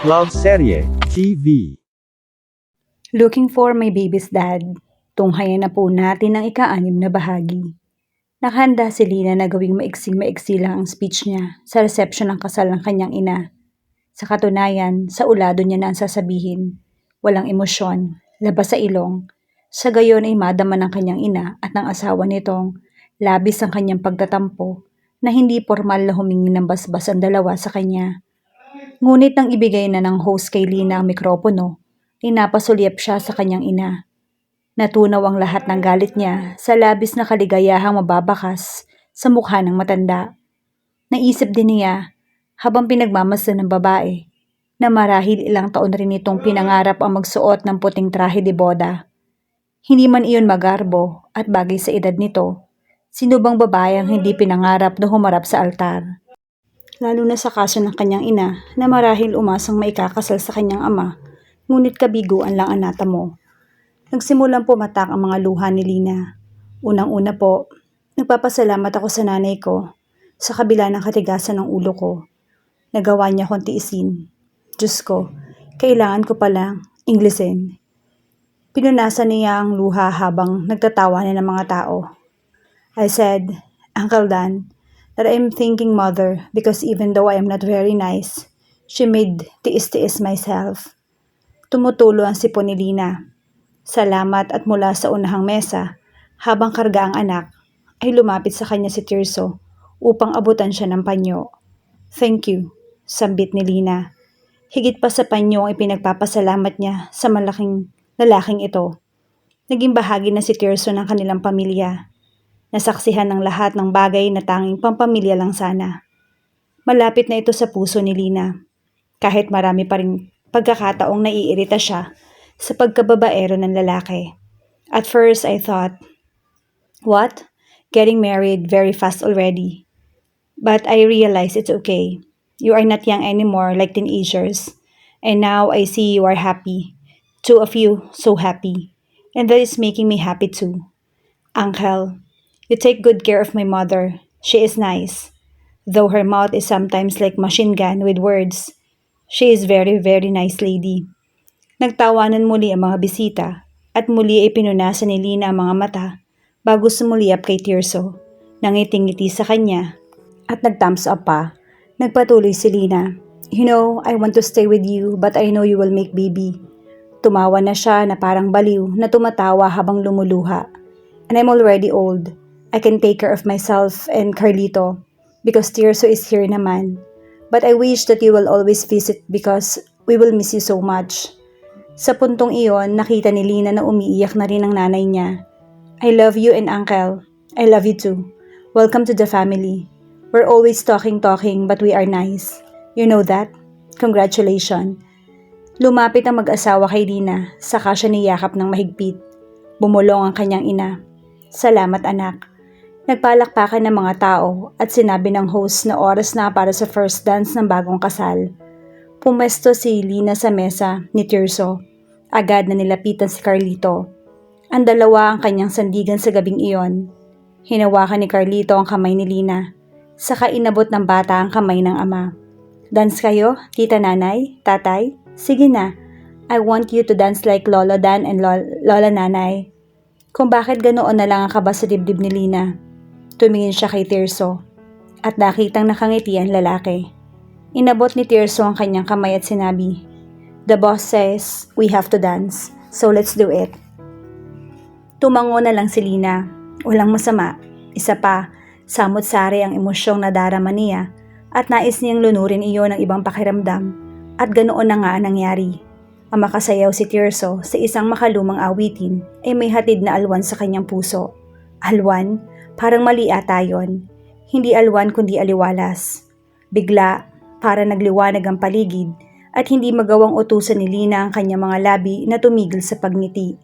Love Serye TV. Looking for my baby's dad. Tunghayan na po natin ang ika-6 na bahagi. Nakahanda si Lina na gawing maiksing-maiksi lang ang speech niya sa reception ng kasal ng kanyang ina. Sa katunayan, sa ulado niya na ang sasabihin. Walang emosyon, labas sa ilong. Sa gayon ay madama ng kanyang ina at ng asawa nitong labis ang kanyang pagtatampo na hindi formal na humingi ng basbas ang dalawa sa kanya. Ngunit nang ibigay na ng host kay Lina ang mikropono, inapasulyap siya sa kanyang ina. Natunaw ang lahat ng galit niya sa labis na kaligayahang mababakas sa mukha ng matanda. Naisip din niya, habang pinagmamasdan ng babae, na marahil ilang taon rin itong pinangarap ang magsuot ng puting trahe de boda. Hindi man iyon magarbo at bagay sa edad nito, sino bang babae ang hindi pinangarap na humarap sa altar? Lalo na sa kaso ng kanyang ina na marahil umasang maikakasal sa kanyang ama, ngunit kabiguan lang ang natamo. Nagsimulang pumatak ang mga luha ni Lina. Unang-una po, nagpapasalamat ako sa nanay ko sa kabila ng katigasan ng ulo ko. Nagawa niya akong tiisin. Diyos ko, kailangan ko palang Inglesin. Pinunasan niya ang luha habang nagtatawa na ng mga tao. I said, Uncle Dan, that I'm thanking mother because even though I am not very nice, she made tiis-tiis myself. Tumutulo ang sipon ni Lina. Salamat at mula sa unahang mesa, habang karga ang anak, ay lumapit sa kanya si Tirso upang abutan siya ng panyo. Thank you, sambit ni Lina. Higit pa sa panyo ay pinagpapasalamat niya sa malaking lalaking ito. Naging bahagi na si Tirso ng kanilang pamilya. Nasaksihan ng lahat ng bagay na tanging pampamilya lang sana. Malapit na ito sa puso ni Lina. Kahit marami pa ring pagkakataong naiirita siya sa pagkababaero ng lalaki. At first I thought, what? Getting married very fast already. But I realized it's okay. You are not young anymore like teenagers. And now I see you are happy. Two of you so happy. And that is making me happy too. Uncle, you take good care of my mother. She is nice. Though her mouth is sometimes like machine gun with words, she is very nice lady. Nagtawanan muli ang mga bisita at muli ay pinunasan ni Lina ang mga mata bago sumuliyap kay Tirso. Nangiting-ngiti sa kanya at nag-thumbs up pa. Nagpatuloy si Lina. You know, I want to stay with you but I know you will make baby. Tumawa na siya na parang baliw na tumatawa habang lumuluha. And I'm already old. I can take care of myself and Carlito because Tirso is here naman. But I wish that you will always visit because we will miss you so much. Sa puntong iyon, nakita ni Lina na umiiyak na rin ang nanay niya. I love you and uncle. I love you too. Welcome to the family. We're always talking but we are nice. You know that? Congratulations. Lumapit ang mag-asawa kay Lina, saka siya niyakap ng mahigpit. Bumulong ang kanyang ina. Salamat anak. Nagpalakpakan ng mga tao at sinabi ng host na oras na para sa first dance ng bagong kasal. Pumesto si Lina sa mesa ni Tirso. Agad na nilapitan si Carlito. Ang dalawa ang kanyang sandigan sa gabing iyon. Hinawakan ni Carlito ang kamay ni Lina. Saka inabot ng bata ang kamay ng ama. Dance kayo, tita nanay, tatay? Sige na. I want you to dance like Lolo Dan and Lola Nanay. Kung bakit ganoon na lang ang kaba sa dibdib ni Lina. Tumingin siya kay Tirso at nakitang nakangiti ang lalaki. Inabot ni Tirso ang kanyang kamay at sinabi, The boss says we have to dance, so let's do it. Tumango na lang si Lina. Walang masama. Isa pa, samot-sari ang emosyong nadarama niya at nais niyang lunurin iyon ng ibang pakiramdam at ganoon na nga ang nangyari. Ang makasayaw si Tirso sa isang makalumang awitin ay may hatid na alwan sa kanyang puso. Alwan? Parang mali ata yun. Hindi alwan kundi aliwalas. Bigla, para nagliwanag ang paligid at hindi magawang utusan ni Lina ang kanyang mga labi na tumigil sa pagngiti.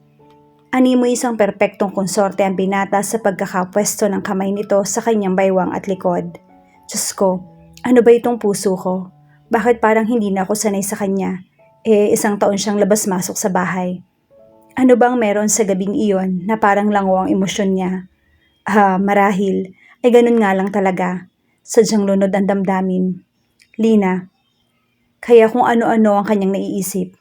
Animo isang perpektong konsorte ang binata sa pagkakapwesto ng kamay nito sa kanyang baywang at likod. Diyos ko, ano ba itong puso ko? Bakit parang hindi na ako sanay sa kanya? Isang taon siyang labas-masok sa bahay. Ano bang meron sa gabing iyon na parang lango ang emosyon niya? Marahil, ay ganun nga lang talaga. Sadyang lunod ang damdamin. Lina, Kaya kung ano-ano ang kanyang naiisip.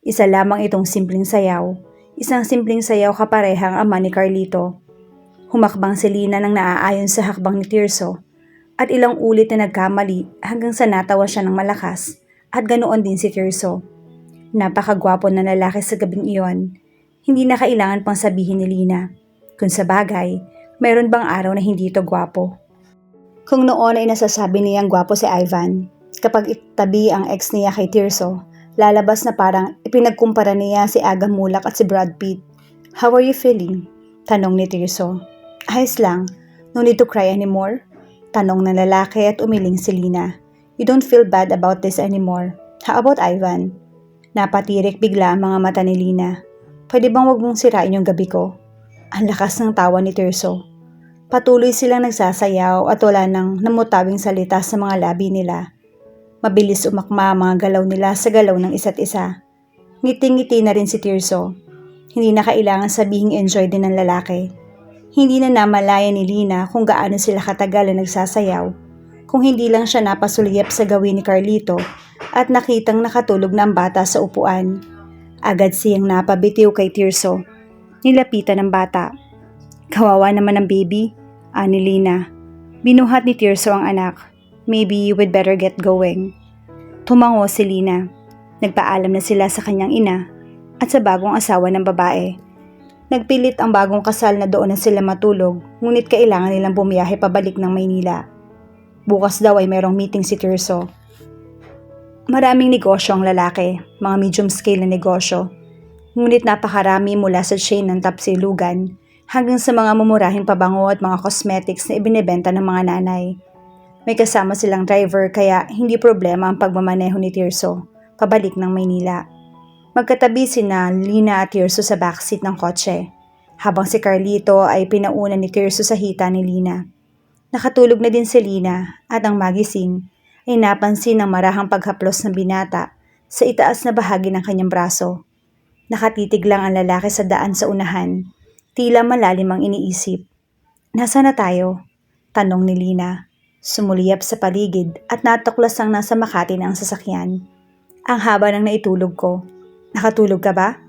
Isa lamang itong simpleng sayaw. Isang simpleng sayaw kaparehang ama ni Carlito. Humakbang si Lina nang naaayon sa hakbang ni Tirso at ilang ulit na nagkamali hanggang sa natawa siya ng malakas at ganoon din si Tirso. Napakagwapo na lalaki sa gabing iyon. Hindi na kailangan pang sabihin ni Lina. Kung sa bagay, mayroon bang araw na hindi ito gwapo? Kung noon ay nasasabi niyang gwapo si Ivan, kapag itabi ang ex niya kay Tirso, lalabas na parang ipinagkumpara niya si Aga Mulak at si Brad Pitt. How are you feeling? Tanong ni Tirso. Ayos lang. No need to cry anymore? Tanong ng lalaki at umiling si Lina. You don't feel bad about this anymore. How about Ivan? Napatirik bigla ang mga mata ni Lina. Pwede bang wag mong sirain yung gabi ko? Ang lakas ng tawa ni Tirso. Patuloy silang nagsasayaw at wala nang namutawing salita sa mga labi nila. Mabilis umakma ang mga galaw nila sa galaw ng isa't isa. Ngiti-ngiti na rin si Tirso. Hindi na kailangan sabihing enjoy din ng lalaki. Hindi na namalayan ni Lina kung gaano sila katagal na nagsasayaw. Kung hindi lang siya napasulyap sa gawin ni Carlito at nakitang nakatulog na ang bata sa upuan. Agad siyang napabitiw kay Tirso. Nilapitan ng bata. Kawawa naman ang baby, ani Lina. Binuhat ni Tirso ang anak. Maybe we'd better get going. Tumango si Lina. Nagpaalam na sila sa kanyang ina at sa bagong asawa ng babae. Nagpilit ang bagong kasal na doon na sila matulog, ngunit kailangan nilang bumiyahe pabalik ng Maynila. Bukas daw ay merong meeting si Tirso. Maraming negosyo ang lalaki, mga medium scale na negosyo. Ngunit napakarami mula sa chain ng tapsilugan hanggang sa mga mumurahing pabango at mga cosmetics na ibinebenta ng mga nanay. May kasama silang driver kaya hindi problema ang pagmamaneho ni Tirso pabalik ng Maynila. Magkatabi sina Lina at Tirso sa backseat ng kotse, habang si Carlito ay pinauna ni Tirso sa hita ni Lina. Nakatulog na din si Lina at ang magising ay napansin ang marahang paghaplos ng binata sa itaas na bahagi ng kanyang braso. Nakatitig lang ang lalaki sa daan sa unahan, tila malalim ang iniisip. Nasaan na tayo? Tanong ni Lina. Sumuliyap sa paligid at natuklasang nasa Makati na ang sasakyan. Ang haba ng naitulog ko. Nakatulog ka ba?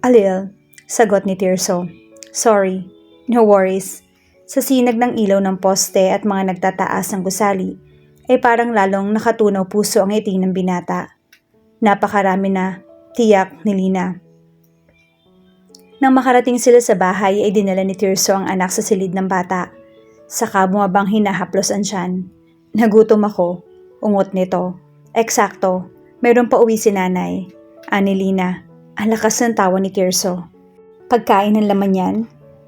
A little, sagot ni Tirso. Sorry, no worries. Sa sinag ng ilaw ng poste at mga nagtataas ng gusali, ay parang lalong nakatunaw puso ang ngiti ng binata. Napakarami na, tiyak ni Lina. Nang makarating sila sa bahay ay dinala ni Tirso ang anak sa silid ng bata. Saka bumabang hinahaplos ang tiyan. Nagutom ako, ungot nito. Eksakto, meron pa uwi si nanay. Ani Lina, ang lakas ng tawa ni Tirso. Pagkain ng laman yan,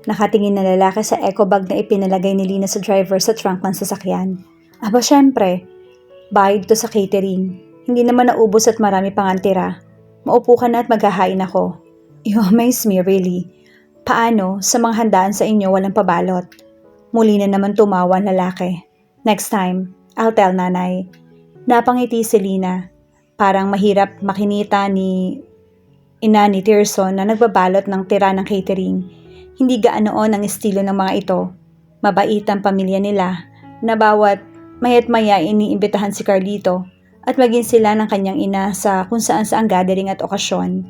nakatingin na lalaki sa eco bag na ipinalagay ni Lina sa driver sa trunk ng sasakyan. Aba syempre, bayad to sa catering. Hindi naman naubos at marami pang antira. Maupo ka na at maghahain ako. You amaze me really. Paano sa mga handaan sa inyo walang pabalot? Muli na naman tumawa ang lalaki. Next time, I'll tell nanay. Napangiti si Lina. Parang mahirap makinita ni ina ni Tirso na nagbabalot ng tira ng catering. Hindi gaanoon ang estilo ng mga ito. Mabait ang pamilya nila na bawat mayat maya iniimbitahan si Carlito at maging sila ng kanyang ina sa kung saan saang gathering at okasyon.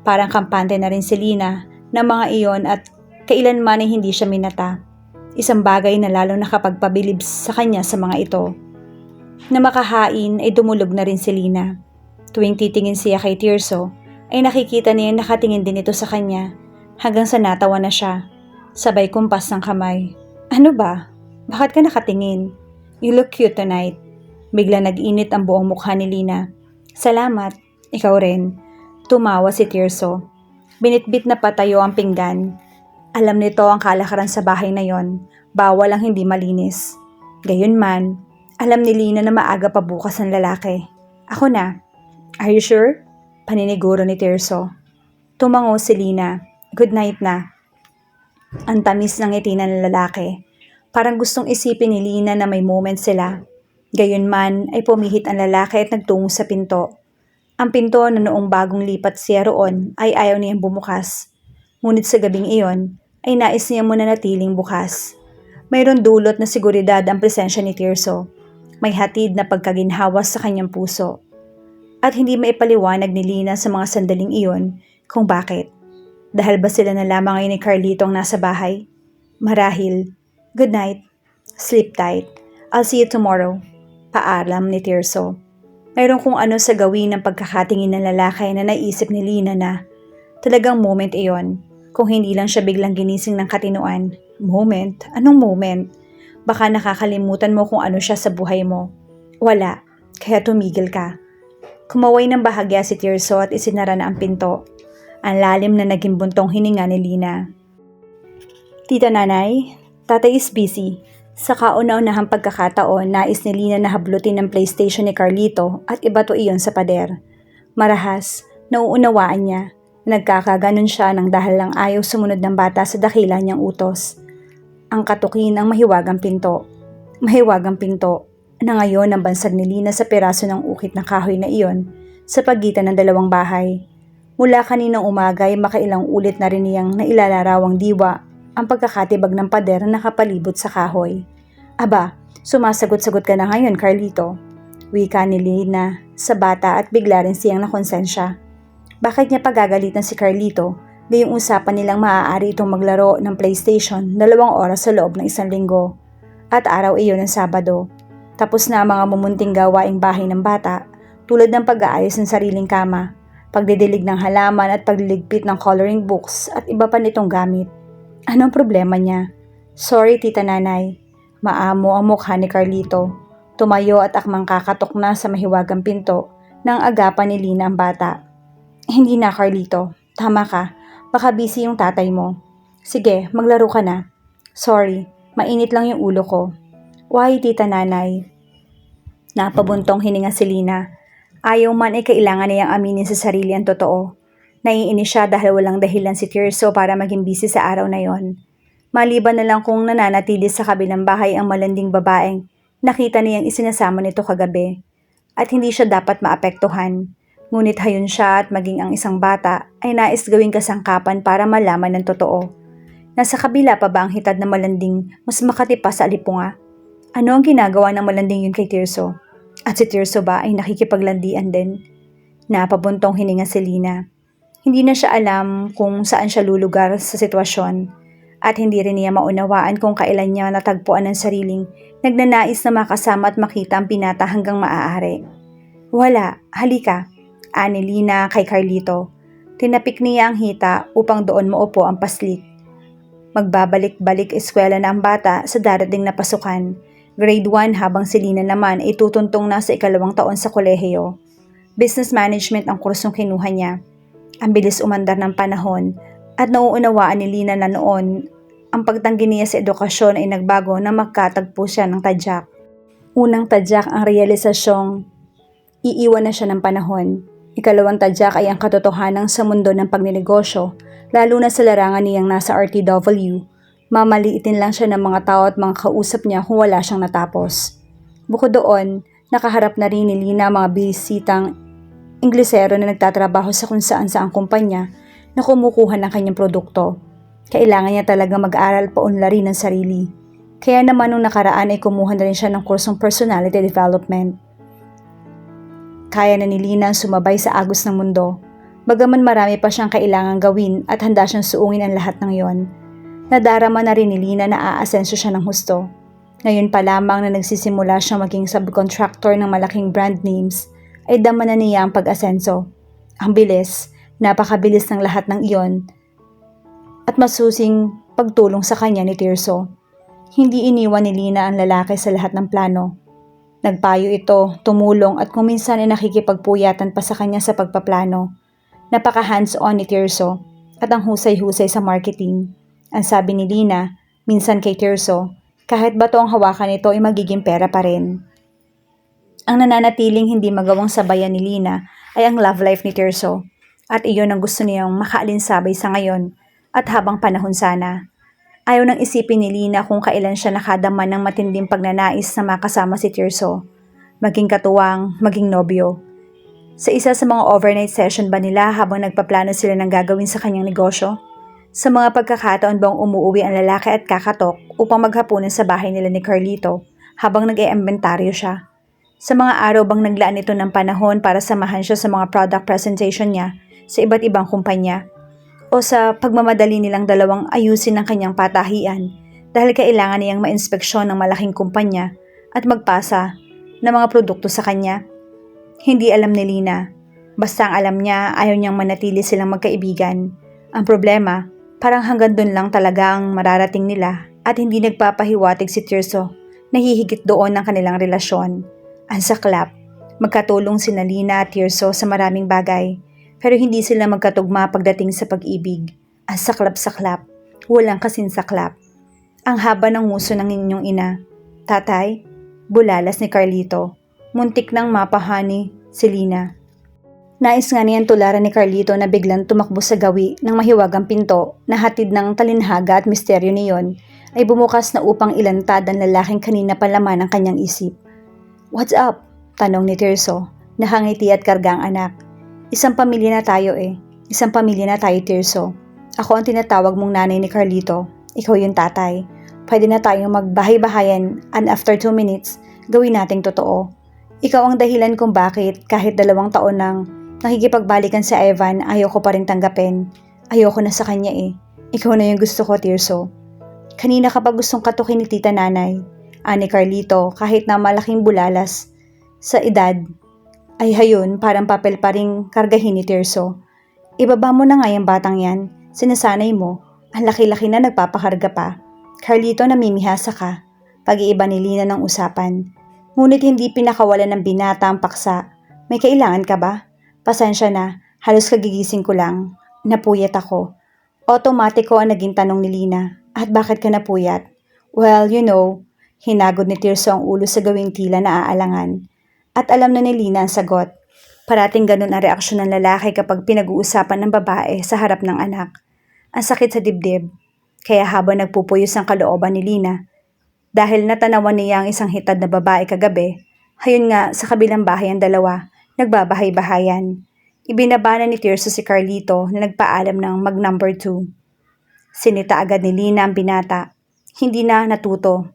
Parang kampante na rin si Lina ng mga iyon at kailanman ay hindi siya minata. Isang bagay na lalo nakapagpabilib sa kanya sa mga ito. Na makahain ay dumulog na rin si Lina. Tuwing titingin siya kay Tirso, ay nakikita niya nakatingin din ito sa kanya hanggang sa natawa na siya. Sabay kumpas ng kamay. Ano ba? Bakit ka nakatingin? You look cute tonight. Bigla nag-init ang buong mukha ni Lina. Salamat. Ikaw rin. Tumawa si Tirso. Binitbit na patayo ang pinggan. Alam nito ang kalakaran sa bahay na yon. Bawal ang hindi malinis. Gayunman, alam ni Lina na maaga pa bukas ang lalaki. Ako na. Are you sure? Paniniguro ni Tirso. Tumango si Lina. Good night na. Ang tamis ng ngiti ng lalaki. Parang gustong isipin ni Lina na may moment sila. Gayunman ay pumihit ang lalaki at nagtungo sa pinto. Ang pinto na noong bagong lipat siya roon ay ayaw niyang bumukas. Ngunit sa gabing iyon ay nais niya muna natiling bukas. Mayroon dulot na seguridad ang presensya ni Tirso. May hatid na pagkaginhawa sa kanyang puso. At hindi maipaliwanag ni Lina sa mga sandaling iyon kung bakit. Dahil ba sila na lamang ngayon ni Carlito ang nasa bahay? Marahil. Good night. Sleep tight. I'll see you tomorrow. Paalam ni Tirso. Mayroon kung ano sa gawin ng pagkakatingin ng lalaki na naisip ni Lina na talagang moment iyon. Kung hindi lang siya biglang ginising ng katinuan. Moment? Anong moment? Baka nakakalimutan mo kung ano siya sa buhay mo. Wala. Kaya tumigil ka. Kumaway ng bahagya si Tirso at isinara na ang pinto. Ang lalim na naging buntong hininga ni Lina. Tita Nanay, Tatay is busy. Sa kauna-unahang pagkakataon, nais ni Lina na hablutin ng PlayStation ni Carlito at ibato iyon sa pader. Marahas, nauunawaan niya. Nagkakaganon siya nang dahil lang ayaw sumunod ng bata sa dakila niyang utos. Ang katukin ang mahiwagang pinto. Mahiwagang pinto na ngayon ang bansag ni Lina sa piraso ng ukit na kahoy na iyon sa pagitan ng dalawang bahay. Mula kaninang umaga ay makailang ulit na rin niyang nailalarawang diwa ang pagkakatibag ng pader na nakapalibot sa kahoy. Aba, sumasagot-sagot ka na ngayon, Carlito. Wika ni Lina sa bata at bigla rin siyang nakonsensya. Bakit niya pagagalitan si Carlito? Gayong usapan nilang maaari itong maglaro ng PlayStation 2 oras sa loob ng 1 linggo. At araw iyon ng Sabado. Tapos na ang mga mumunting gawaing bahay ng bata, tulad ng pag-aayos ng sariling kama, pagdidilig ng halaman at pagliligpit ng coloring books at iba pa nitong gamit. Anong problema niya? Sorry, Tita Nanay. Maamo ang mukha ni Carlito. Tumayo at akmang kakatok na sa mahiwagang pinto nang agapan ni Lina ang bata. Hindi na, Carlito. Tama ka. Baka busy yung tatay mo. Sige, maglaro ka na. Sorry, mainit lang yung ulo ko. Why, Tita Nanay? Napabuntong hininga si Lina. Ayaw man ay kailangan niyang aminin sa sarili ang totoo. Naiinis siya dahil walang dahilan si Tirso para maging busy sa araw na yon. Maliban na lang kung nananatili sa kabilang bahay ang malanding babaeng nakita niyang isinasama nito kagabi. At hindi siya dapat maapektuhan. Ngunit hayon siya at maging ang isang bata ay nais gawing kasangkapan para malaman ng totoo. Nasa kabila pa ba ang hitad na malanding mas makati pa sa alipunga? Ano ang ginagawa ng malanding yun kay Tirso? At si Tirso ba ay nakikipaglandian din? Napabuntong hininga si Lina. Hindi na siya alam kung saan siya lulugar sa sitwasyon at hindi rin niya maunawaan kung kailan niya natagpuan ng sariling nagnanais na makasama at makita ang pinata hanggang maaari. Wala, halika, ani Lina kay Carlito. Tinapik niya ang hita upang doon maupo ang paslik. Magbabalik-balik eskwela na ang bata sa darating na pasukan. Grade 1 habang si Lina naman ay tutuntong na sa 2 taon sa kolehiyo. Business management ang kursong kinuha niya. Ang bilis umandar ng panahon at nauunawaan ni Lina na noon ang pagtanggi niya sa edukasyon ay nagbago na magkatagpo siya ng tadyak. Unang tadyak ang realisasyong iiwan na siya ng panahon. Ikalawang tadyak ay ang katotohanan sa mundo ng pagninegosyo, lalo na sa larangan niyang nasa RTW. Mamaliitin lang siya ng mga tao at mga kausap niya kung wala siyang natapos. Bukod doon, nakaharap na rin ni Lina mga bisitang Inglesero na nagtatrabaho sa kung saan-saang kumpanya na kumukuha ng kanyang produkto. Kailangan niya talaga mag-aral paunlari ng sarili. Kaya naman nung nakaraan ay kumuha na rin siya ng kursong personality development. Kaya na ni Lina ang sumabay sa agos ng mundo. Bagaman marami pa siyang kailangang gawin at handa siyang suungin ang lahat ng yon. Nadarama na rin ni Lina na aasenso siya ng husto. Ngayon pa lamang na nagsisimula siyang maging subcontractor ng malaking brand names, ay dama na niya ang pag-asenso. Ang bilis, napakabilis ng lahat ng iyon at masusing pagtulong sa kanya ni Tirso. Hindi iniwan ni Lina ang lalaki sa lahat ng plano. Nagpayo ito, tumulong at kung minsan ay nakikipagpuyatan pa sa kanya sa pagpaplano. Napaka hands-on ni Tirso at ang husay-husay sa marketing. Ang sabi ni Lina, minsan kay Tirso, kahit bato ang hawakan nito ay magiging pera pa rin. Ang nananatiling hindi magawang sabayan ni Lina ay ang love life ni Tirso at iyon ang gusto niyang makaalinsabay sa ngayon at habang panahon sana. Ayaw nang isipin ni Lina kung kailan siya nakadama ng matinding pagnanais na makasama si Tirso, maging katuwang, maging nobyo. Sa isa sa mga overnight session ba nila habang nagpaplano sila ng gagawin sa kanyang negosyo? Sa mga pagkakataon bang umuuwi ang lalaki at kakatok upang maghapunan sa bahay nila ni Carlito habang nag-iimbentaryo siya? Sa mga araw bang naglaan ito ng panahon para samahan siya sa mga product presentation niya sa iba't ibang kumpanya? O sa pagmamadali nilang dalawang ayusin ang kanyang patahian dahil kailangan niyang ma-inspeksyon ng malaking kumpanya at magpasa ng mga produkto sa kanya? Hindi alam ni Lina. Basta ang alam niya, ayaw niyang manatili silang magkaibigan. Ang problema, parang hanggang doon lang talaga ang mararating nila at hindi nagpapahiwatig si Tirso na hihigit doon ang kanilang relasyon. Ang saklap, magkatulong sina Lina at Tirso sa maraming bagay, pero hindi sila magkatugma pagdating sa pag-ibig. Ang saklap-saklap, walang kasinsaklap. Ang haba ng nguso ng inyong ina. Tatay, bulalas ni Carlito. Muntik nang mapahani si Lina. Nais nga niyan tularan ni Carlito na biglang tumakbo sa gawi ng mahiwagang pinto na hatid ng talinhaga at misteryo niyon ay bumukas na upang ilantad ang lalaking kanina pa laman ng kanyang isip. "What's up?" tanong ni Tirso. Nakangiti at karga ang anak. "Isang pamilya na tayo eh. Isang pamilya na tayo, Tirso. Ako ang tinatawag mong nanay ni Carlito. Ikaw yung tatay. Pwede na tayong magbahay-bahayan and after 2 minutes, gawin nating totoo. Ikaw ang dahilan kung bakit kahit 2 taon nang nakikipagbalikan si Ivan, ayoko pa rin tanggapin. Ayoko na sa kanya eh. Ikaw na yung gusto ko, Tirso." "Kanina ka pa gustong katukin ni tita nanay," ani Carlito kahit na malaking bulalas sa edad. Ay hayun, parang papel pa ring kargahin ni Tirso. "Ibaba mo na nga yung batang yan. Sinasanay mo. Ang laki-laki na nagpapakarga pa." "Carlito, namimihasa ka." Pag-iiba ni Lina ng usapan. Ngunit hindi pinakawalan ng binata ang paksa. "May kailangan ka ba?" "Pasensya na, halos kagigising ko lang." Napuyat ako. Otomatiko ang naging tanong ni Lina. "At bakit ka napuyat?" "Well, you know," hinagod ni Tirso ang ulo sa gawing tila na aalangan. At alam na ni Lina ang sagot. Parating ganun ang reaksyon ng lalaki kapag pinag-uusapan ng babae sa harap ng anak. Ang sakit sa dibdib. Kaya habang nagpupuyos ang kalooban ni Lina, dahil natanawan niya ang isang hitad na babae kagabi, hayun nga sa kabilang bahay ang dalawa, nagbabahay-bahayan. Ibinabana ni Tirso si Carlito na nagpaalam ng mag-number 2. Sinita agad ni Lina ang binata. Hindi na natuto.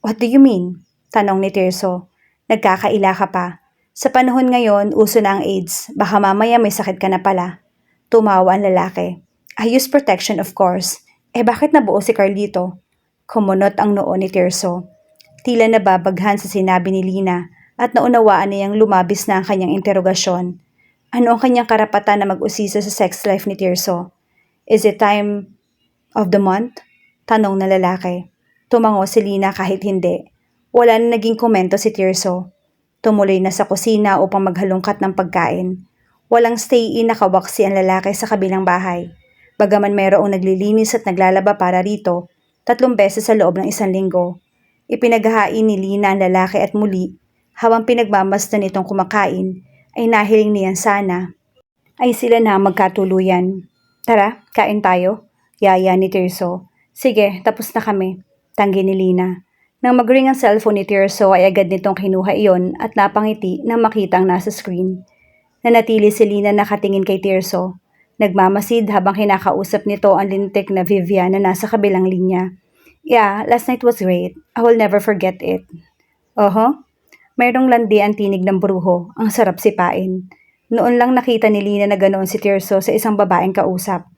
"What do you mean?" tanong ni Tirso. "Nagkakaila ka pa. Sa panahon ngayon, uso na ang AIDS. Baka mamaya may sakit ka na pala." Tumawa ang lalaki. "I use protection of course." Bakit nabuo si Carlito?" Kumunot ang noo ni Tirso. Tila nababaghan sa sinabi ni Lina at naunawaan niyang lumabis na ang kanyang interogasyon. Ano ang kanyang karapatan na mag-usisa sa sex life ni Tirso? "Is it time of the month?" tanong na lalaki. Tumango si Lina kahit hindi. Wala na naging komento si Tirso. Tumuloy na sa kusina upang maghalongkat ng pagkain. Walang stay-in na kawaksi ang lalaki sa kabilang bahay. Bagaman mayroong naglilinis at naglalaba para rito, 3 beses sa loob ng 1 linggo. Ipinaghahain ni Lina ang lalaki at muli, habang pinagmamasdan nitong kumakain, ay nahiling niyan sana ay sila na magkatuluyan. "Tara, kain tayo," yaya ni Tirso. "Sige, tapos na kami," tanggi ni Lina. Nang mag-ring ang cellphone ni Tirso ay agad nitong kinuha iyon at napangiti nang makita ang nasa screen. Nanatili si Lina nakatingin kay Tirso. Nagmamasid habang kinakausap nito ang lintik na Vivian na nasa kabilang linya. "Yeah, last night was great. I will never forget it." "Oho?" Mayroong landi ang tinig ng bruho. Ang sarap sipain. Noon lang nakita ni Lina na ganoon si Tirso sa isang babaeng kausap.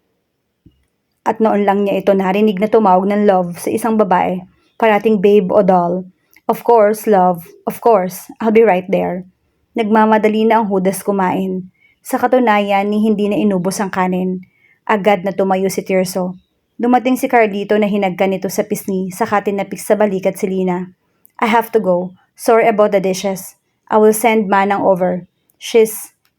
At noon lang niya ito narinig na tumawag ng love sa isang babae. Parating babe o doll. "Of course, love. Of course. I'll be right there." Nagmamadali na ang hudas kumain. Sa katunayan ni hindi na inubos ang kanin. Agad na tumayo si Tirso. Dumating si Carlito na hinagkan nito sa pisngi saka tinapik sa balikat si Lina. "I have to go. Sorry about the dishes. I will send Manang over."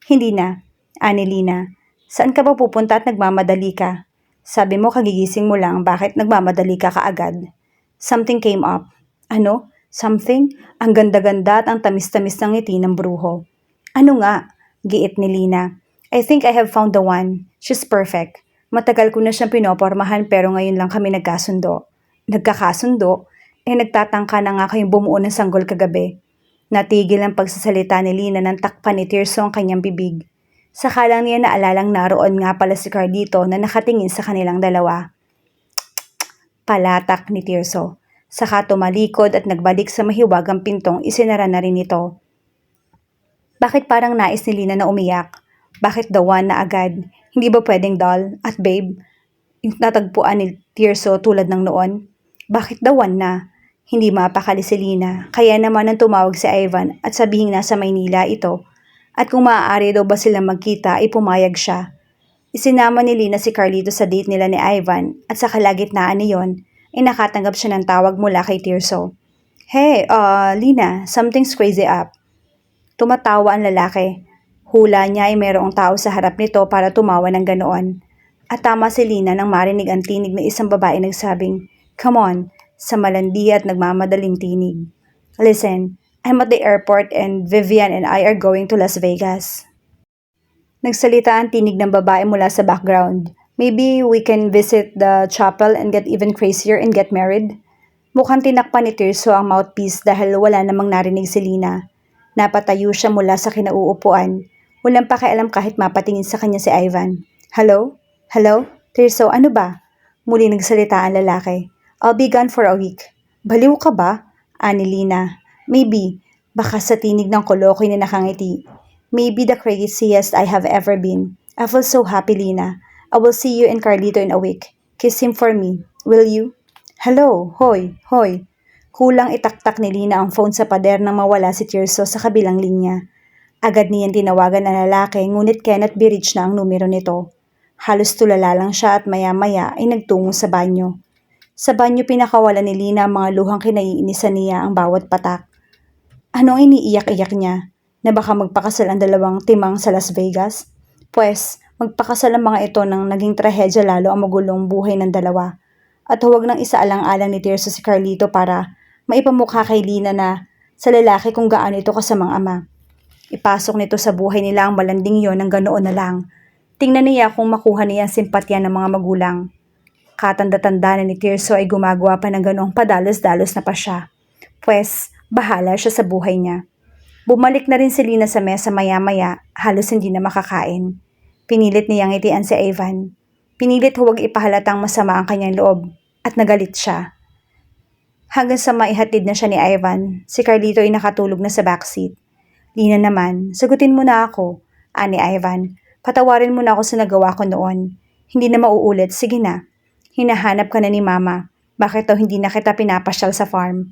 Hindi na," ani Lina. "Saan ka ba pupunta at nagmamadali ka? Sabi mo kagigising mo lang, bakit nagmamadali ka kaagad?" "Something came up." "Ano? Something?" Ang ganda-ganda at ang tamis-tamis ng ngiti ng bruho. "Ano nga?" giit ni Lina. "I think I have found the one. She's perfect. Matagal ko na siyang pinopormahan pero ngayon lang kami nagkasundo." "Nagkakasundo? Nagtatangka na nga kayong bumuo ng sanggol kagabi." Natigil ang pagsasalita ni Lina nang takpan ni Tirso ang kanyang bibig. Saka lang niya naalalang naroon nga pala si Carlito na nakatingin sa kanilang dalawa. Palatak ni Tirso. Saka tumalikod at nagbalik sa mahiwagang pintong isinara na rin ito. Bakit parang nais ni Lina na umiyak? Bakit the one na agad? Hindi ba pwedeng doll at babe? Yung natagpuan ni Tirso tulad ng noon? Bakit the one na? Hindi mapakali si Lina, kaya naman nang tumawag si Ivan at sabihing nasa Maynila ito. At kung maaari daw ba silang magkita, ay pumayag siya. Isinama ni Lina si Carlito sa date nila ni Ivan at sa kalagitnaan niyon, ay nakatanggap siya ng tawag mula kay Tirso. Hey, Lina, something's crazy up. Tumatawa ang lalaki. Hula niya ay mayroong tao sa harap nito para tumawa ng ganoon. At tama si Lina nang marinig ang tinig ng isang babae nagsabing, "Come on," sa malandi at nagmamadaling tinig. "Listen, I'm at the airport and Vivian and I are going to Las Vegas." Nagsalita ang tinig ng babae mula sa background. "Maybe we can visit the chapel and get even crazier and get married?" Mukhang tinakpan ni Tirso ang mouthpiece dahil wala namang narinig si Lina. Napatayo siya mula sa kinauupuan. Walang pakialam kahit mapatingin sa kanya si Ivan. "Hello? Hello? Tirso, ano ba?" Muli nagsalita ang lalaki. "I'll be gone for a week." "Baliw ka ba?" ani Lina. "Maybe." Baka sa tinig ng kolokoy na nakangiti. "Maybe the craziest I have ever been. I feel so happy, Lina. I will see you and Carlito in a week. Kiss him for me. Will you?" "Hello? Hoy, hoy." Kulang itaktak ni Lina ang phone sa pader nang mawala si Tirso sa kabilang linya. Agad niyan tinawagan ang lalaki ngunit cannot be reached na ang numero nito. Halos tulala lang siya at maya-maya ay nagtungo sa banyo. Sa banyo pinakawalan ni Lina ang mga luhang kinaiinisan niya ang bawat patak. Anong iniiyak-iyak niya? Na baka magpakasal ang dalawang timang sa Las Vegas? Pwes, magpakasal ang mga ito nang naging trahedya lalo ang magulong buhay ng dalawa. At huwag nang isaalang-alang ni Tirso si Carlito para maipamukha kay Lina na sa lalaki kung gaano ito kasamang ama. Ipasok nito sa buhay nila ang malanding yon ng ganoon na lang. Tingnan niya kung makuha niya ang simpatya ng mga magulang. Katanda-tanda na ni Tirso ay gumagawa pa ng ganoong padalos-dalos na pa siya. Pwes, bahala siya sa buhay niya. Bumalik na rin si Lina sa mesa maya-maya, halos hindi na makakain. Pinilit niyang ngitian si Ivan. Pinilit huwag ipahalatang masama ang kanyang loob. At nagalit siya. Hanggang sa maihatid na siya ni Ivan, si Carlito ay nakatulog na sa backseat. "Lina naman, sagutin mo na ako," ani Ivan. "Patawarin mo na ako sa nagawa ko noon. Hindi na mauulit, sige na. Hinahanap ka na ni Mama. Bakit daw hindi na kita pinapasyal sa farm?"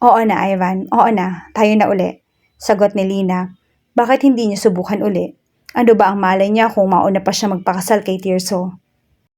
"Oo na, Ivan, oo na, tayo na uli," sagot ni Lina. Bakit hindi niya subukan uli? Ano ba ang malay niya kung mauna pa siya magpakasal kay Tirso?